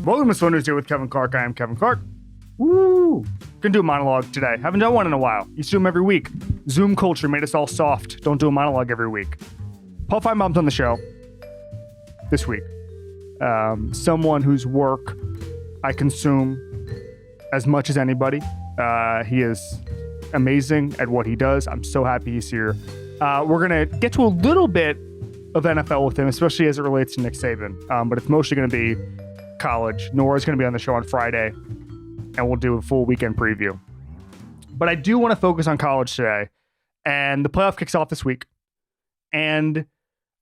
Welcome to Slow News here with Kevin Clark. I am Kevin Clark. Woo! Gonna do a monologue today. Haven't done one in a while. Used to do them every week. Zoom culture made us all soft. Don't do a monologue every week. Paul Finebaum's on the show this week. Someone whose work I consume as much as anybody. He is amazing at what he does. I'm so happy he's here. We're gonna get to a little bit of NFL with him, especially as it relates to Nick Saban. But it's mostly gonna be college. Nora's going to be on the show on Friday, and we'll do a full weekend preview. But I do want to focus on college today, and the playoff kicks off this week. And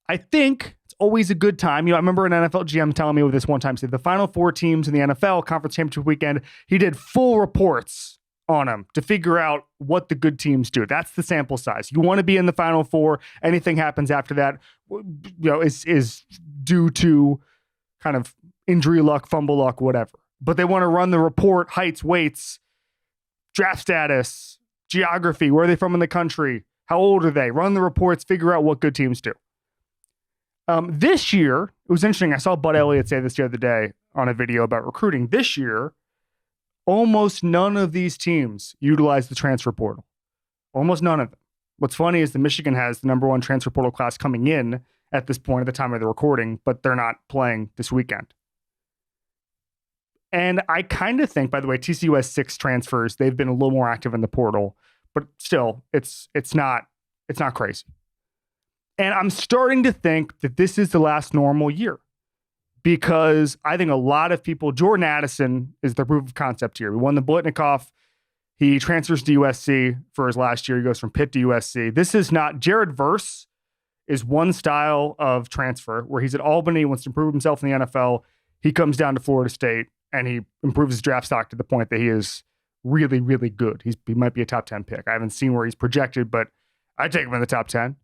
I think it's always a good time. I remember an NFL GM telling me this one time, said the final four teams in the NFL conference championship weekend, he did full reports on them to figure out what the good teams do. That's the sample size. You want to be in the final four. Anything happens after that, is due to kind of injury luck, fumble luck, whatever. But they want to run the report, heights, weights, draft status, geography, where are they from in the country, how old are they, run the reports, figure out what good teams do. This year, it was interesting. I saw Bud Elliott say this the other day on a video about recruiting. This year, almost none of these teams utilize the transfer portal. Almost none of them. What's funny is that Michigan has the number one transfer portal class coming in at this point at the time of the recording, but they're not playing this weekend. And I kind of think, by the way, TCU has 6 transfers. They've been a little more active in the portal, but still, it's not crazy. And I'm starting to think that this is the last normal year because I think a lot of people, Jordan Addison is the proof of concept here. We won the Blitnikoff. He transfers to USC for his last year. He goes from Pitt to USC. This is not, Jared Verse is one style of transfer where he's at Albany, wants to improve himself in the NFL. He comes down to Florida State and he improves his draft stock to the point that he is really, really good. He might be a top 10 pick. I haven't seen where he's projected, but I take him in the top 10.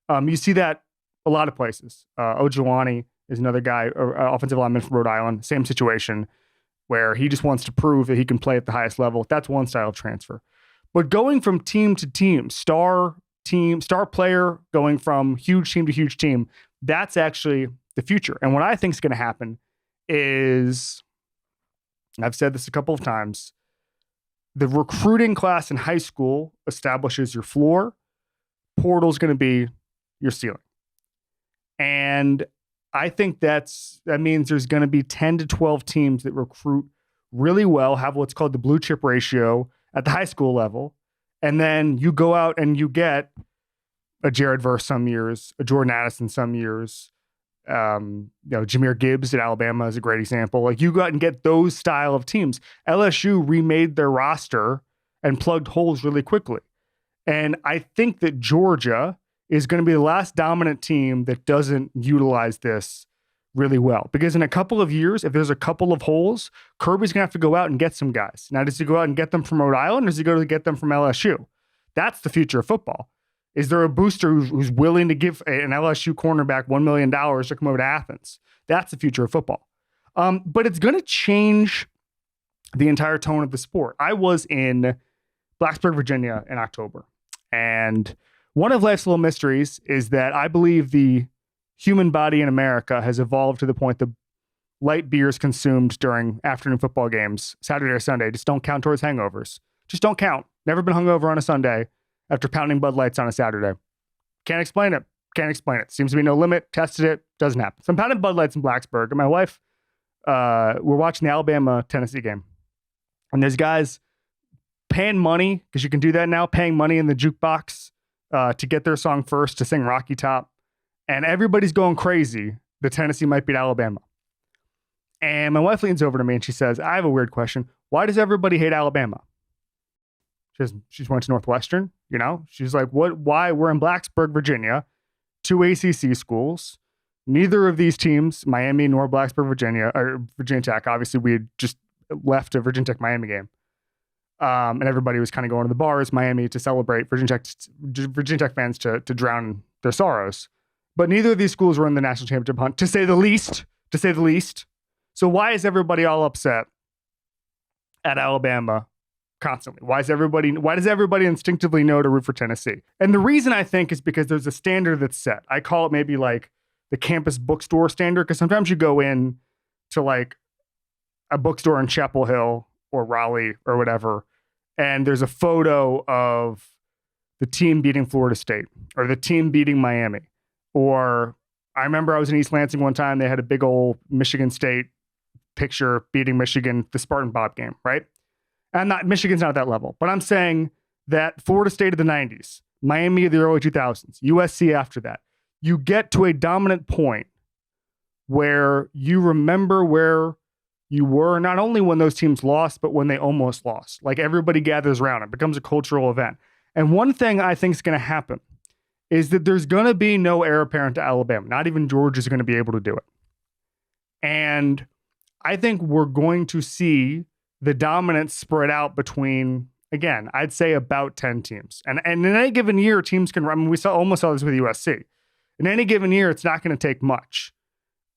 You see that a lot of places. Ojulani is another guy, offensive lineman from Rhode Island. Same situation where he just wants to prove that he can play at the highest level. That's one style of transfer. But going from team to team, star player going from huge team to huge team, that's actually the future. And what I think is going to happen is, and I've said this a couple of times, the recruiting class in high school establishes your floor. Portal is going to be your ceiling. And I think that means there's going to be 10 to 12 teams that recruit really well, have what's called the blue chip ratio at the high school level. And then you go out and you get a Jared Verse some years, a Jordan Addison some years. Jahmyr Gibbs at Alabama is a great example. Like, you go out and get those style of teams. LSU remade their roster and plugged holes really quickly. And I think that Georgia is going to be the last dominant team that doesn't utilize this really well. Because in a couple of years, if there's a couple of holes, Kirby's going to have to go out and get some guys. Now, does he go out and get them from Rhode Island, or does he go to get them from LSU? That's the future of football. Is there a booster who's willing to give an LSU cornerback $1 million to come over to Athens? That's the future of football. But it's going to change the entire tone of the sport. I was in Blacksburg, Virginia in October. And one of life's little mysteries is that I believe the human body in America has evolved to the point that light beers consumed during afternoon football games, Saturday or Sunday, just don't count towards hangovers. Just don't count. Never been hungover on a Sunday after pounding Bud Lights on a Saturday. Can't explain it. Seems to be no limit. Tested it. Doesn't happen. So I'm pounding Bud Lights in Blacksburg. And my wife, we're watching the Alabama-Tennessee game. And there's guys paying money, because you can do that now, paying money in the jukebox to get their song first, to sing Rocky Top. And everybody's going crazy that Tennessee might beat Alabama. And my wife leans over to me and she says, I have a weird question. Why does everybody hate Alabama? She just went to Northwestern, She's like, why? We're in Blacksburg, Virginia, 2 ACC schools. Neither of these teams, Miami nor Blacksburg, Virginia, or Virginia Tech, obviously we had just left a Virginia Tech Miami game. And everybody was kind of going to the bars, Miami, to celebrate, Virginia Tech fans to drown their sorrows. But neither of these schools were in the national championship hunt, to say the least. So why is everybody all upset at Alabama constantly? Why does everybody instinctively know to root for Tennessee? And the reason, I think, is because there's a standard that's set. I call it maybe like the campus bookstore standard, because sometimes you go in to like a bookstore in Chapel Hill or Raleigh or whatever, and there's a photo of the team beating Florida State or the team beating Miami. Or I remember I was in East Lansing one time. They had a big old Michigan State picture beating Michigan, the Spartan Bob game, right? And Michigan's not at that level, but I'm saying that Florida State of the 90s, Miami of the early 2000s, USC after that, you get to a dominant point where you remember where you were, not only when those teams lost, but when they almost lost. Like everybody gathers around. It becomes a cultural event. And one thing I think is going to happen is that there's going to be no heir apparent to Alabama. Not even Georgia is going to be able to do it. And I think we're going to see the dominance spread out between, again, I'd say about 10 teams. And in any given year, teams can run. I mean, we almost saw this with USC. In any given year, it's not going to take much.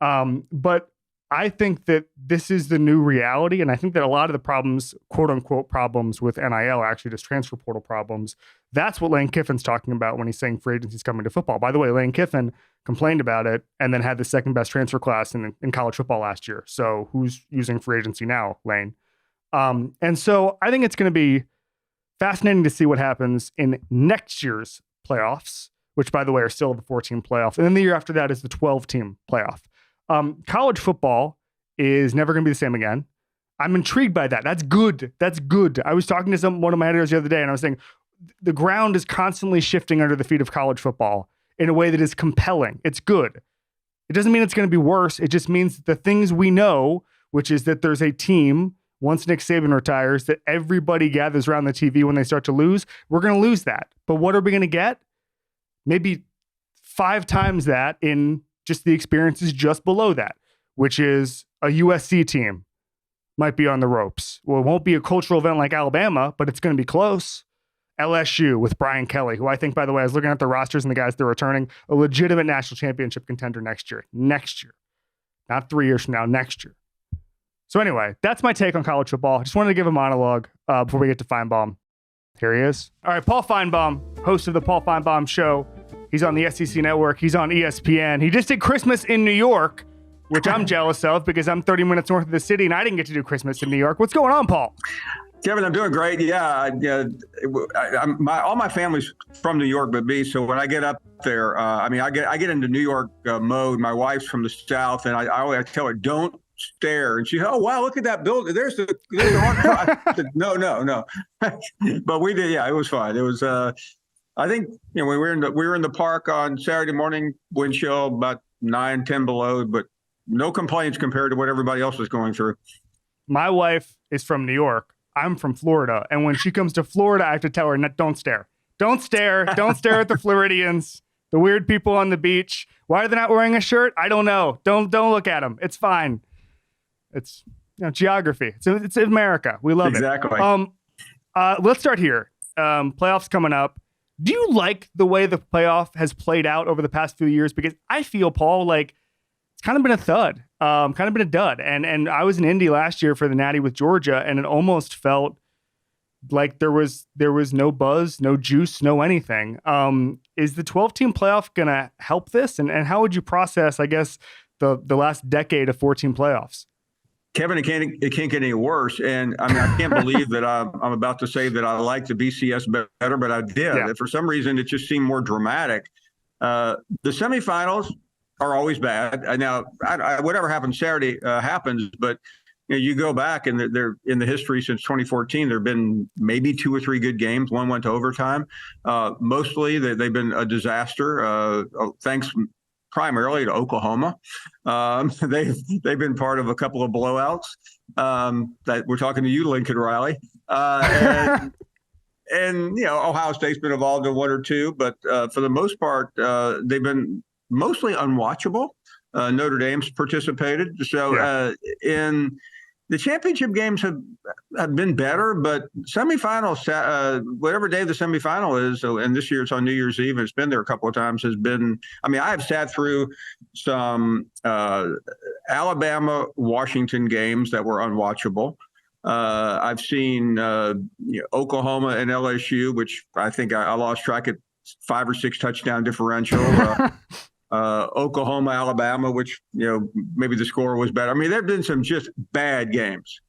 But I think that this is the new reality. And I think that a lot of the problems, quote unquote problems with NIL are actually just transfer portal problems. That's what Lane Kiffin's talking about when he's saying free agency's coming to football. By the way, Lane Kiffin complained about it and then had the second best transfer class in college football last year. So who's using free agency now, Lane? And so I think it's going to be fascinating to see what happens in next year's playoffs, which, by the way, are still the 14 playoff. And then the year after that is the 12-team playoff. College football is never going to be the same again. I'm intrigued by that. That's good. That's good. I was talking to one of my editors the other day, and I was saying the ground is constantly shifting under the feet of college football in a way that is compelling. It's good. It doesn't mean it's going to be worse. It just means the things we know, which is that there's a team, once Nick Saban retires, that everybody gathers around the TV when they start to lose. We're going to lose that. But what are we going to get? Maybe 5 times that in just the experiences just below that, which is a USC team might be on the ropes. Well, it won't be a cultural event like Alabama, but it's going to be close. LSU with Brian Kelly, who I think, by the way, I was looking at the rosters and the guys they're returning, a legitimate national championship contender next year. Next year. Not 3 years from now, next year. So anyway, that's my take on college football. I just wanted to give a monologue before we get to Finebaum. Here he is. All right, Paul Finebaum, host of the Paul Finebaum Show. He's on the SEC Network. He's on ESPN. He just did Christmas in New York, which I'm jealous of because I'm 30 minutes north of the city and I didn't get to do Christmas in New York. What's going on, Paul? Kevin, I'm doing great. Yeah, all my family's from New York, but me. So when I get up there, I get into New York mode. My wife's from the South, and I always tell her, don't stare. And she, oh wow, look at that building. There's the I said, no. But we did. Yeah, it was fine. It was. I think we were in the park on Saturday morning, wind chill about 9, 10 below, but no complaints compared to what everybody else was going through. My wife is from New York. I'm from Florida. And when she comes to Florida, I have to tell her, don't stare. Don't stare. Don't stare at the Floridians, the weird people on the beach. Why are they not wearing a shirt? I don't know. Don't look at them. It's fine. It's geography. It's America. We love it. Exactly. Let's start here. Playoffs coming up. Do you like the way the playoff has played out over the past few years? Because I feel, Paul, like it's kind of been a thud, kind of been a dud. And I was in Indy last year for the Natty with Georgia, and it almost felt like there was no buzz, no juice, no anything. Is the 12-team playoff going to help this? And how would you process, I guess, the last decade of 14 playoffs? Kevin, it can't get any worse. And I mean, I can't believe that I'm about to say that I like the BCS better, but I did. Yeah. For some reason, it just seemed more dramatic. The semifinals are always bad. Now, whatever happens Saturday happens, but you go back and they're in the history since 2014, there have been maybe 2 or 3 good games. One went to overtime. Mostly they've been a disaster. Thanks primarily to Oklahoma. They've been part of a couple of blowouts. That we're talking to you, Lincoln Riley. And Ohio State's been involved in 1 or 2, but for the most part, they've been mostly unwatchable. Notre Dame's participated. So in the championship games have been better, but semifinals, whatever day the semifinal is, and this year it's on New Year's Eve, and it's been there a couple of times, has been, I mean, I have sat through some Alabama-Washington games that were unwatchable. I've seen Oklahoma and LSU, which I think I lost track at 5 or 6 touchdown differential. Oklahoma, Alabama, which, maybe the score was better. I mean, there have been some just bad games.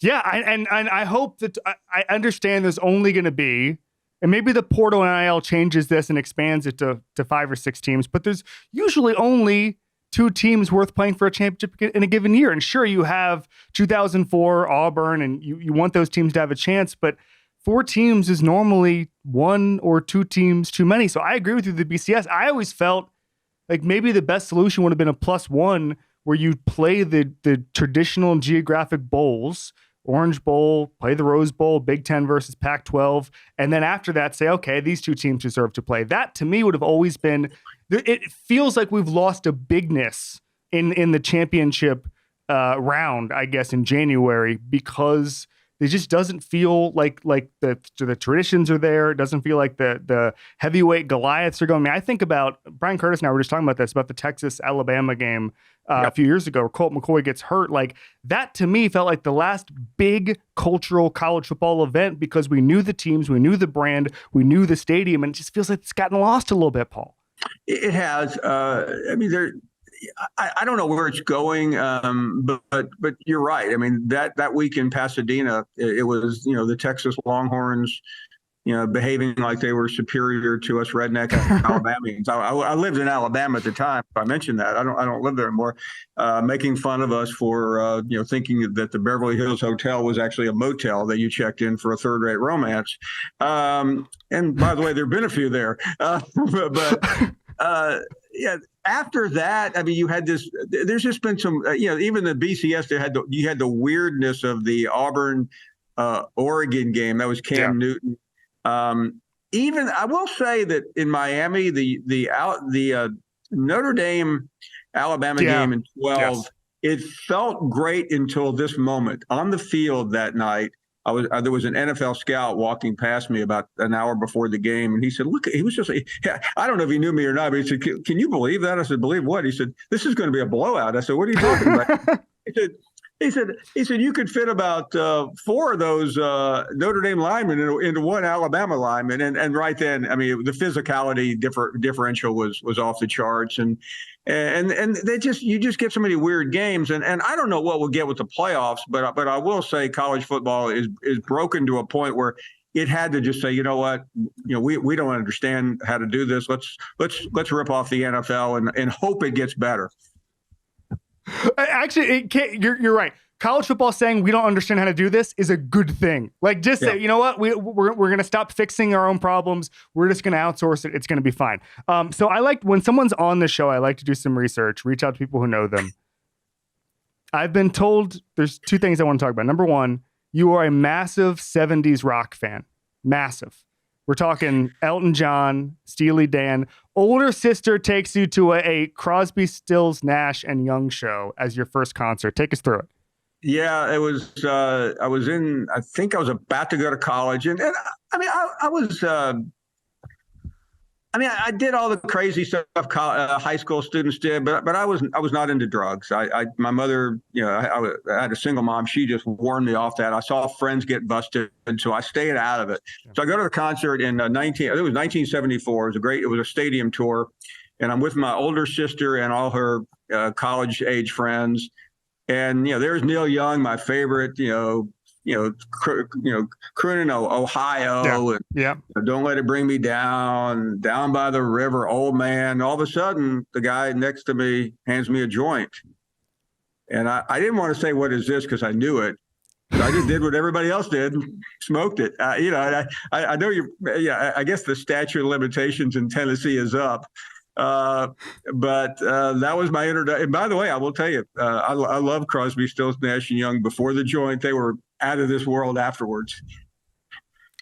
Yeah, and I hope that I understand there's only going to be, and maybe the portal NIL changes this and expands it to 5 or 6 teams, but there's usually only 2 teams worth playing for a championship in a given year. And sure, you have 2004 Auburn, and you want those teams to have a chance, but 4 teams is normally 1 or 2 teams too many. So I agree with you, the BCS. I always felt like maybe the best solution would have been a +1 where you play the traditional geographic bowls, Orange Bowl, play the Rose Bowl, Big Ten versus Pac-12, and then after that say, okay, these 2 teams deserve to play. That to me would have always been, it feels like we've lost a bigness in the championship round, I guess, in January, because it just doesn't feel like the traditions are there. It doesn't feel like the heavyweight Goliaths are going. I mean, I think about Brian Curtis and I were just talking about this, about the Texas-Alabama game a few years ago where Colt McCoy gets hurt. Like, that to me felt like the last big cultural college football event, because we knew the teams, we knew the brand, we knew the stadium, and it just feels like it's gotten lost a little bit, Paul. It has. I mean, I don't know where it's going, but you're right. I mean, that week in Pasadena, it was, the Texas Longhorns, behaving like they were superior to us redneck Alabamians. I lived in Alabama at the time. I mentioned that. I don't live there anymore. Making fun of us for thinking that the Beverly Hills Hotel was actually a motel that you checked in for a third-rate romance. And by the way, there've been a few there, yeah. After that, I mean, you had this. There's just been some. Even the BCS, you had the weirdness of the Auburn, Oregon game. That was Cam Newton. Even I will say that in Miami, the Notre Dame Alabama game in 12, it felt great until this moment on the field that night. There was an NFL scout walking past me about an hour before the game, and he said, "Look," he was just like, I don't know if he knew me or not, but he said, "Can you believe that?" I said, "Believe what?" He said, "This is going to be a blowout." I said, "What are you talking about?" He said you could fit about 4 of those Notre Dame linemen into one Alabama lineman, and right then, I mean, the physicality differential was off the charts, and you just get so many weird games, and I don't know what we'll get with the playoffs, but I will say college football is broken to a point where it had to just say, you know what, we don't understand how to do this. Let's rip off the NFL and hope it gets better. Actually, it can't. You're right. College football saying we don't understand how to do this is a good thing. Like, just say, you know what, we're going to stop fixing our own problems. We're just going to outsource it. It's going to be fine. So I like when someone's on the show, I like to do some research, reach out to people who know them. I've been told there's 2 things I want to talk about. Number 1, you are a massive 70s rock fan. Massive. We're talking Elton John, Steely Dan. Older sister takes you to a Crosby, Stills, Nash, and Young show as your first concert. Take us through it. Yeah, it was. I think I was about to go to college, and I mean, I did all the crazy stuff high school students did, but I was not into drugs. My mother, I had a single mom. She just warned me off that. I saw friends get busted, and so I stayed out of it. So I go to the concert in it was 1974. It was a stadium tour, and I'm with my older sister and all her college age friends. And there's Neil Young, my favorite, crooning Ohio, and Don't Let It Bring Me Down, Down by the River, Old Man. All of a sudden, the guy next to me hands me a joint, and I didn't want to say what is this because I knew it. But I just did what everybody else did, smoked it. I know I guess the statute of limitations in Tennessee is up. But that was my introduction. And by the way, I will tell you, I love Crosby, Stills, Nash and Young before the joint. They were out of this world afterwards.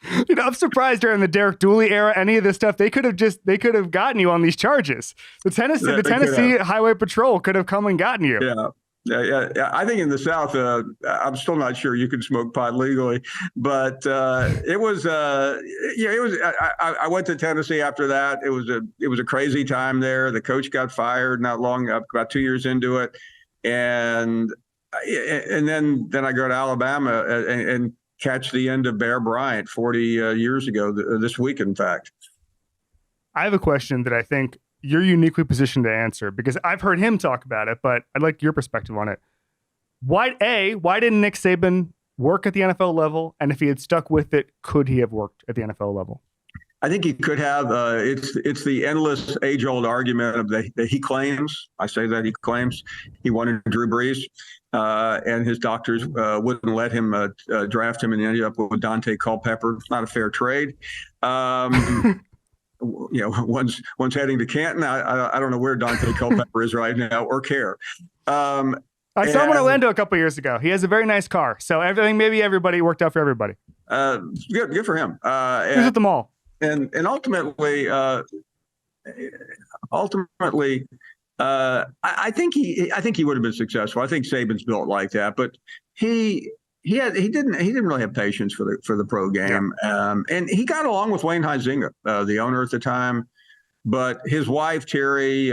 I'm surprised during the Derek Dooley era, any of this stuff, they could have gotten you on these charges. The Tennessee Highway Patrol could have come and gotten you. Yeah. I think in the South, I'm still not sure you can smoke pot legally, but it was. I went to Tennessee after that. It was a crazy time there. The coach got fired not long, about 2 years into it, and then I go to Alabama and catch the end of Bear Bryant 40 years ago this week, in fact. I have a question that I think you're uniquely positioned to answer because I've heard him talk about it, but I'd like your perspective on it. Why didn't Nick Saban work at the NFL level? And if he had stuck with it, could he have worked at the NFL level? I think he could have. It's the endless age-old argument of that he claims. I say that he claims he wanted Drew Brees, and his doctors wouldn't let him draft him, and he ended up with Dante Culpepper. It's not a fair trade. One's heading to Canton. I don't know where Dante Culpepper is right now or care. I saw him in Orlando a couple of years ago. He has a very nice car, so everybody worked out for everybody. Good for him. He was at the mall. And ultimately, I think he would have been successful. I think Saban's built like that, but he didn't really have patience for the pro game. Yeah. And he got along with Wayne Huizenga, the owner at the time, but his wife Terry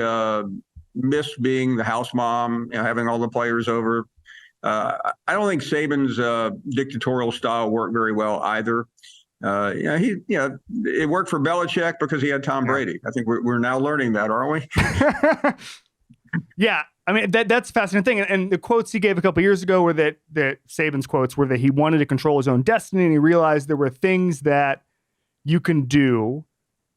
missed being the house mom, having all the players over. I don't think Saban's dictatorial style worked very well either. It worked for Belichick because he had Tom Brady. I think we're now learning that, aren't we? Yeah, I mean that's a fascinating thing. And the quotes he gave a couple of years ago were that Saban's quotes were that he wanted to control his own destiny, and he realized there were things that you can do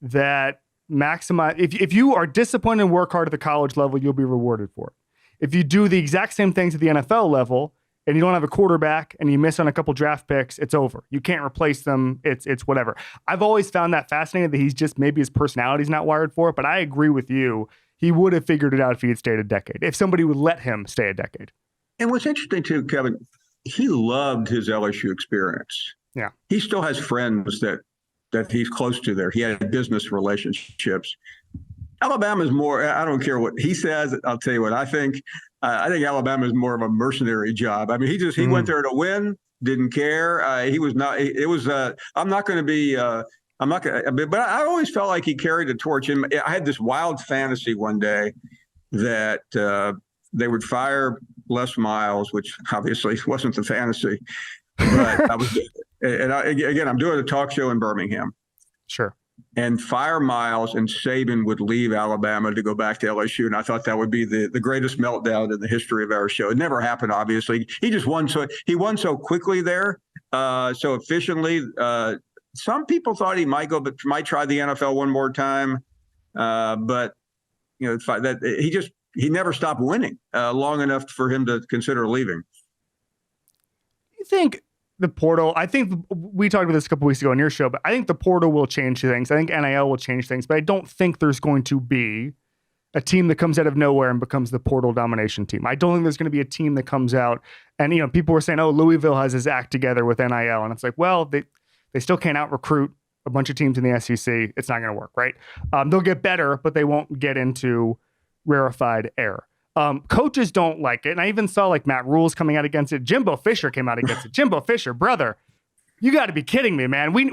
that maximize. If you are disciplined and work hard at the college level, you'll be rewarded for it. If you do the exact same things at the NFL level, and you don't have a quarterback and you miss on a couple draft picks, it's over. You can't replace them. It's whatever. I've always found that fascinating that he's just, maybe his personality's not wired for it, but I agree with you. He would have figured it out if he had stayed a decade, if somebody would let him stay a decade. And what's interesting too, Kevin, he loved his LSU experience. Yeah. He still has friends that he's close to there. He had business relationships. Alabama's more, I don't care what he says. I'll tell you what I think. I think Alabama is more of a mercenary job. I mean, he went there to win, didn't care. He was not. It was. I'm not going to be. I'm not going to. But I always felt like he carried a torch. And I had this wild fantasy one day that they would fire Les Miles, which obviously wasn't the fantasy. But I was. Again, I'm doing a talk show in Birmingham. Sure. And fire Miles, and Saban would leave Alabama to go back to LSU. And I thought that would be the greatest meltdown in the history of our show. It never happened, obviously. He just won so quickly there, so efficiently. Some people thought he might try the NFL one more time, but he never stopped winning long enough for him to consider leaving. You think the portal, I think we talked about this a couple weeks ago on your show, but I think the portal will change things. I think NIL will change things, but I don't think there's going to be a team that comes out of nowhere and becomes the portal domination team. I don't think there's going to be a team that comes out and, people were saying, oh, Louisville has his act together with NIL. And it's like, well, they still can't out recruit a bunch of teams in the SEC. It's not going to work, right? They'll get better, but they won't get into rarefied air. Coaches don't like it. And I even saw like Matt Rule's coming out against it. Jimbo Fisher came out against it. Jimbo Fisher, brother, you got to be kidding me, man. We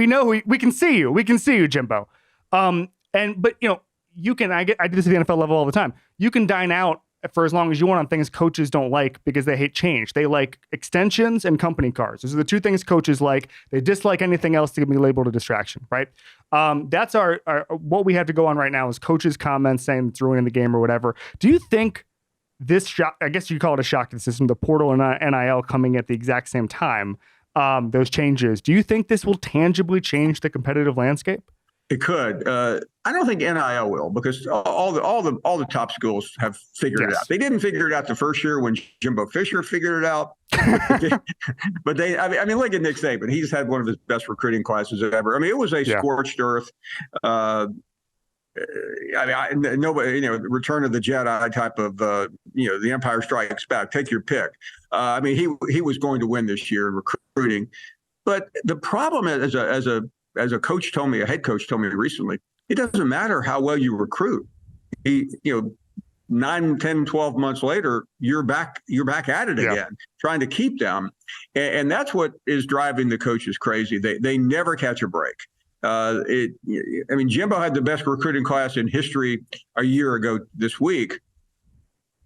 know we can see you. We can see you, Jimbo. But you can, I do this at the NFL level all the time. You can dine out for as long as you want on things coaches don't like because they hate change. They like extensions and company cars. Those are the two things coaches like. They dislike anything else to be labeled a distraction, right? That's our what we have to go on right now is coaches' comments saying it's ruining the game or whatever. Do you think this shock, I guess you call it a shock to the system, the portal and NIL coming at the exact same time, those changes, do you think this will tangibly change the competitive landscape? It could. I don't think NIL will because all the top schools have figured it out. They didn't figure it out the first year when Jimbo Fisher figured it out, but they. I mean, look at Nick Saban. He's had one of his best recruiting classes ever. I mean, it was a scorched earth. Nobody. Return of the Jedi type of. The Empire Strikes Back. Take your pick. I mean, he was going to win this year in recruiting, but the problem is as a head coach told me recently, it doesn't matter how well you recruit. 9, 10, 12 months later, you're back at it again, trying to keep them. And that's what is driving the coaches crazy. They never catch a break. Jimbo had the best recruiting class in history a year ago this week.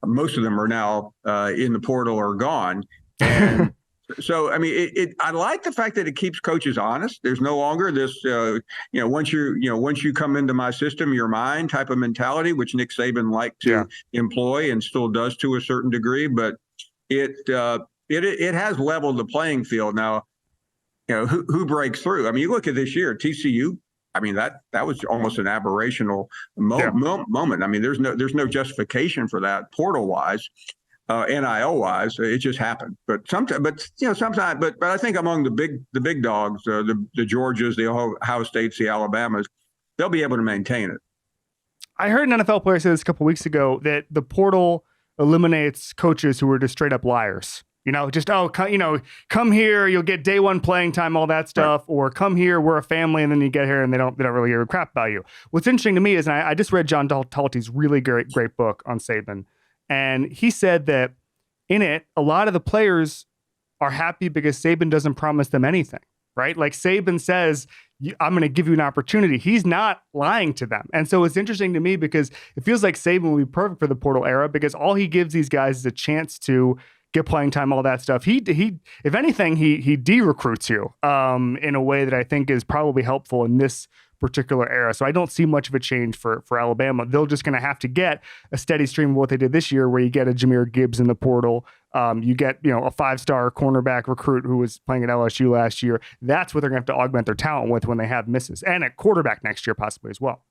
Most of them are now in the portal or gone. And So, I mean, I like the fact that it keeps coaches honest. There's no longer this, once you come into my system, you're mine type of mentality, which Nick Saban liked to employ and still does to a certain degree. But it has leveled the playing field. Now, who breaks through? I mean, you look at this year, TCU. I mean, that was almost an aberrational moment. I mean, there's no justification for that portal wise. NIL wise, it just happened. But sometimes, but I think among the big dogs, the Georgias, the Ohio States, the Alabamas, they'll be able to maintain it. I heard an NFL player say this a couple weeks ago that the portal eliminates coaches who are just straight up liars. Come here, you'll get day one playing time, all that stuff, right. Or come here, we're a family, and then you get here and they don't really give a crap about you. What's interesting to me is, and I just read John Talty's really great book on Saban. And he said that in it, a lot of the players are happy because Saban doesn't promise them anything, right? Like Saban says, I'm going to give you an opportunity. He's not lying to them. And so it's interesting to me because it feels like Saban would be perfect for the portal era because all he gives these guys is a chance to get playing time, all that stuff. He if anything, he de-recruits you in a way that I think is probably helpful in this particular era. So I don't see much of a change for Alabama. They're just going to have to get a steady stream of what they did this year, where you get a Jahmyr Gibbs in the portal. You get, a 5-star cornerback recruit who was playing at LSU last year. That's what they're going to have to augment their talent with when they have misses, and at quarterback next year possibly as well.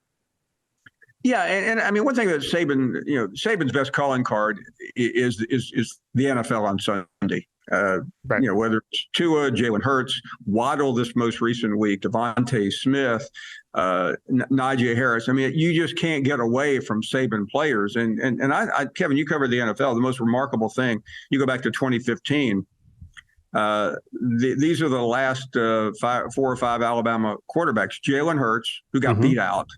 Yeah, and I mean, one thing that Saban's best calling card is the NFL on Sunday. Right. Whether it's Tua, Jalen Hurts, Waddle this most recent week, Devontae Smith, Najee Harris. I mean, you just can't get away from Saban players. And I Kevin, you covered the NFL. The most remarkable thing, you go back to 2015. These are the last 4 or 5 Alabama quarterbacks. Jalen Hurts, who got beat out.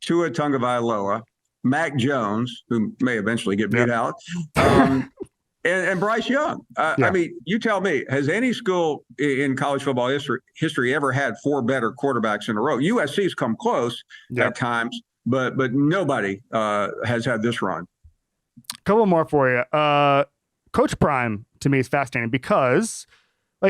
Tua Tagovailoa, Mac Jones, who may eventually get beat out. And Bryce Young. I mean, you tell me, has any school in college football history ever had 4 better quarterbacks in a row? USC's come close at times, but nobody has had this run. Couple more for you. Coach Prime, to me, is fascinating because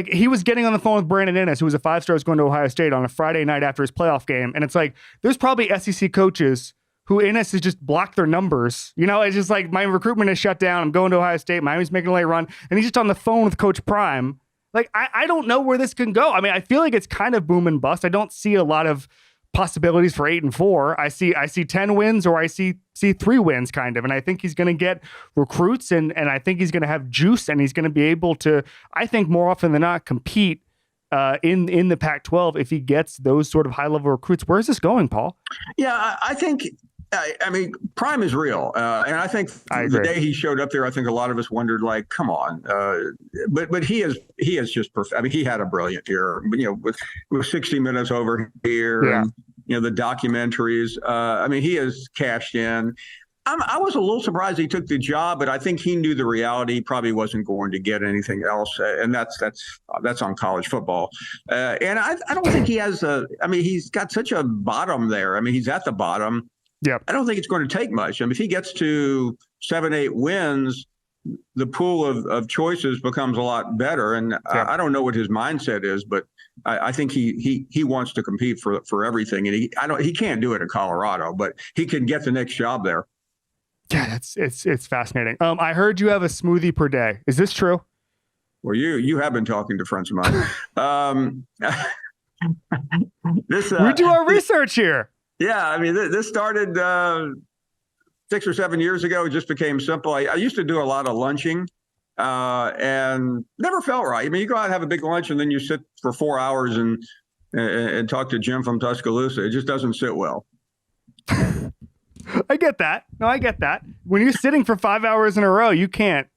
he was getting on the phone with Brandon Inniss, who was a 5-star, going to Ohio State on a Friday night after his playoff game. And it's like, there's probably SEC coaches who Inniss has just blocked their numbers. It's just like, my recruitment is shut down. I'm going to Ohio State. Miami's making a late run. And he's just on the phone with Coach Prime. I don't know where this can go. I mean, I feel like it's kind of boom and bust. I don't see a lot of possibilities for 8-4. I see 10 wins or I see 3 wins kind of. And I think he's going to get recruits and I think he's going to have juice and he's going to be able to, I think more often than not, compete in the Pac-12 if he gets those sort of high-level recruits. Where is this going, Paul? Yeah, I think I mean, Prime is real. And I think the day he showed up there, I think a lot of us wondered, come on. But he is just perfect. I mean, he had a brilliant year, with 60 Minutes over here and, the documentaries. I mean, he has cashed in. I was a little surprised he took the job, but I think he knew the reality. He probably wasn't going to get anything else. And that's on college football. And I don't think he has he's got such a bottom there. I mean, he's at the bottom. Yeah, I don't think it's going to take much. I mean, if he gets to 7-8 wins, the pool of choices becomes a lot better. And I don't know what his mindset is, but I think he wants to compete for everything. And he can't do it in Colorado, but he can get the next job there. Yeah, it's fascinating. I heard you have a smoothie per day. Is this true? Well, you have been talking to friends of mine. We do our research here. Yeah, I mean, this started 6 or 7 years ago. It just became simple. I used to do a lot of lunching and never felt right. I mean, you go out and have a big lunch and then you sit for 4 hours and talk to Jim from Tuscaloosa. It just doesn't sit well. I get that. No, I get that. When you're sitting for 5 hours in a row, you can't.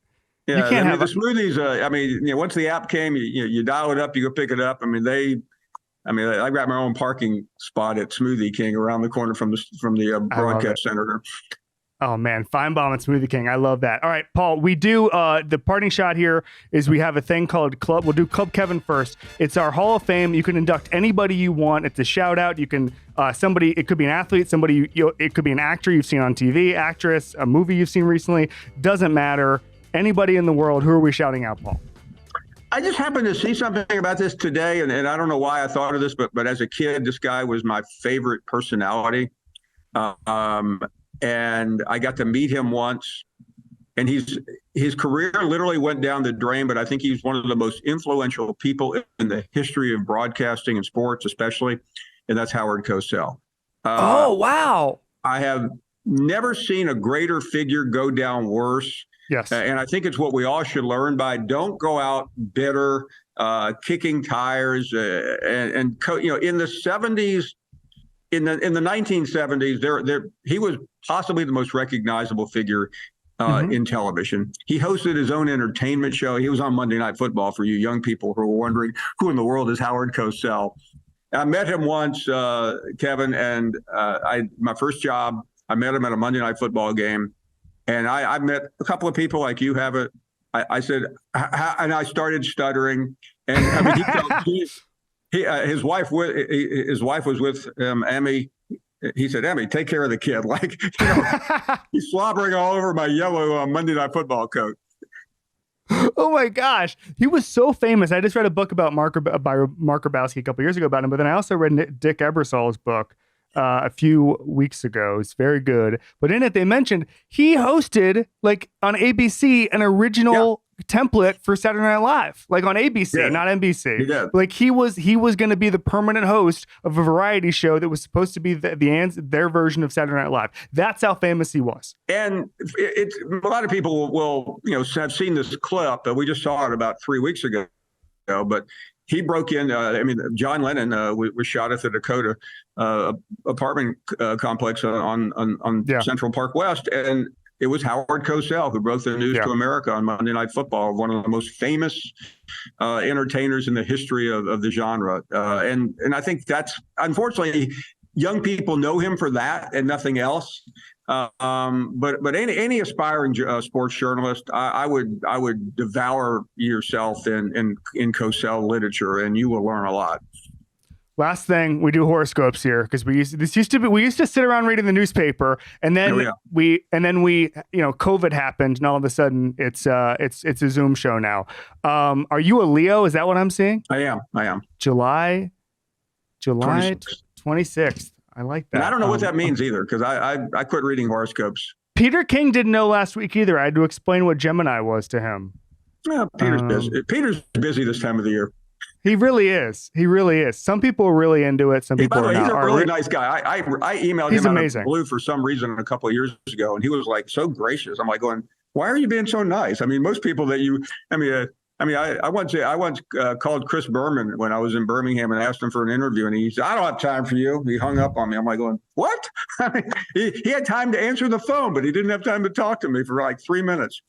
Yeah, you can't have the smoothies. Once the app came, you dial it up, you go pick it up. I got my own parking spot at Smoothie King around the corner from the broadcast center. Oh man, Finebaum and Smoothie King. I love that. All right, Paul, we do the parting shot here is we have a thing called Club. We'll do Club Kevin first. It's our Hall of Fame. You can induct anybody you want. It's a shout out. You can somebody. It could be an athlete. Somebody. It could be an actor you've seen on TV, actress, a movie you've seen recently. Doesn't matter. Anybody in the world. Who are we shouting out, Paul? I just happened to see something about this today, and I don't know why I thought of this, but as a kid, this guy was my favorite personality. And I got to meet him once, and his career literally went down the drain, but I think he's one of the most influential people in the history of broadcasting and sports, especially, and that's Howard Cosell. Oh, wow. I have never seen a greater figure go down worse. Yes. And I think it's what we all should learn by. Don't go out bitter, kicking tires, in the 70s, in the 1970s, he was possibly the most recognizable figure in television. He hosted his own entertainment show. He was on Monday Night Football, for you young people who are wondering who in the world is Howard Cosell. I met him once, Kevin, and my first job, I met him at a Monday Night Football game. And I met a couple of people like you have it. I said, and I started stuttering. And I mean, his wife was with him, Emmy. He said, Emmy, take care of the kid. Like, he's slobbering all over my yellow Monday Night Football coat. Oh my gosh. He was so famous. I just read a book about Mark Grabowski a couple years ago about him, but then I also read Dick Ebersol's book a few weeks ago. It's very good. But in it, they mentioned he hosted, like, on ABC, an original template for Saturday Night Live, like on ABC, not NBC. He did. Like he was going to be the permanent host of a variety show that was supposed to be their version of Saturday Night Live. That's how famous he was. And it's a lot of people will have seen this clip, but we just saw it about 3 weeks ago. But he broke in. John Lennon was shot at the Dakota apartment complex on Central Park West, and it was Howard Cosell who broke the news to America on Monday Night Football, one of the most famous entertainers in the history of the genre. And I think that's, unfortunately, young people know him for that and nothing else. But any aspiring sports journalist, I would devour yourself in Cosell literature, and you will learn a lot. Last thing, we do horoscopes here because we used to sit around reading the newspaper, and then we COVID happened, and all of a sudden it's a Zoom show now. Are you a Leo? Is that what I'm seeing? I am. July 26th. I like that. And I don't know what that means either, because I quit reading horoscopes. Peter King didn't know last week either. I had to explain what Gemini was to him. Yeah, Peter's busy. Peter's busy this time of the year. He really is. Some people are really into it. Some people are not. He's a really nice guy. I emailed him out of the blue for some reason a couple of years ago, and he was like so gracious. I'm like going, why are you being so nice? I mean, most people that I once called Chris Berman when I was in Birmingham and asked him for an interview, and he said, I don't have time for you. He hung up on me. I'm like going, what? I mean, he had time to answer the phone, but he didn't have time to talk to me for like 3 minutes.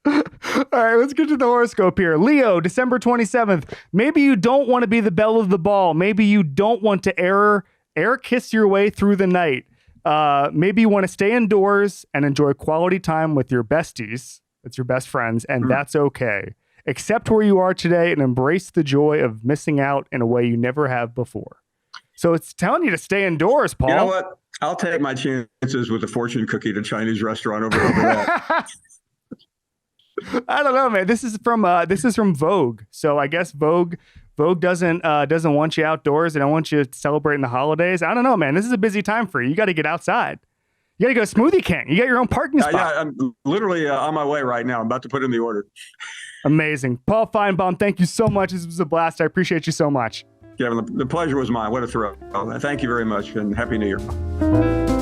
All right, let's get to the horoscope here. Leo, December 27th. Maybe you don't want to be the belle of the ball. Maybe you don't want to air kiss your way through the night. Maybe you want to stay indoors and enjoy quality time with your besties. That's your best friends, and that's okay. Accept where you are today and embrace the joy of missing out in a way you never have before. So it's telling you to stay indoors, Paul. You know what? I'll take my chances with a fortune cookie at a Chinese restaurant over that. I don't know, man. This is from Vogue. So I guess Vogue doesn't want you outdoors. They don't want you celebrating the holidays. I don't know, man. This is a busy time for you. You got to get outside. You got to go Smoothie King. You got your own parking spot. Yeah, I'm literally on my way right now. I'm about to put in the order. Amazing. Paul Finebaum, thank you so much. This was a blast. I appreciate you so much. Kevin, the pleasure was mine. What a thrill. Thank you very much, and Happy New Year.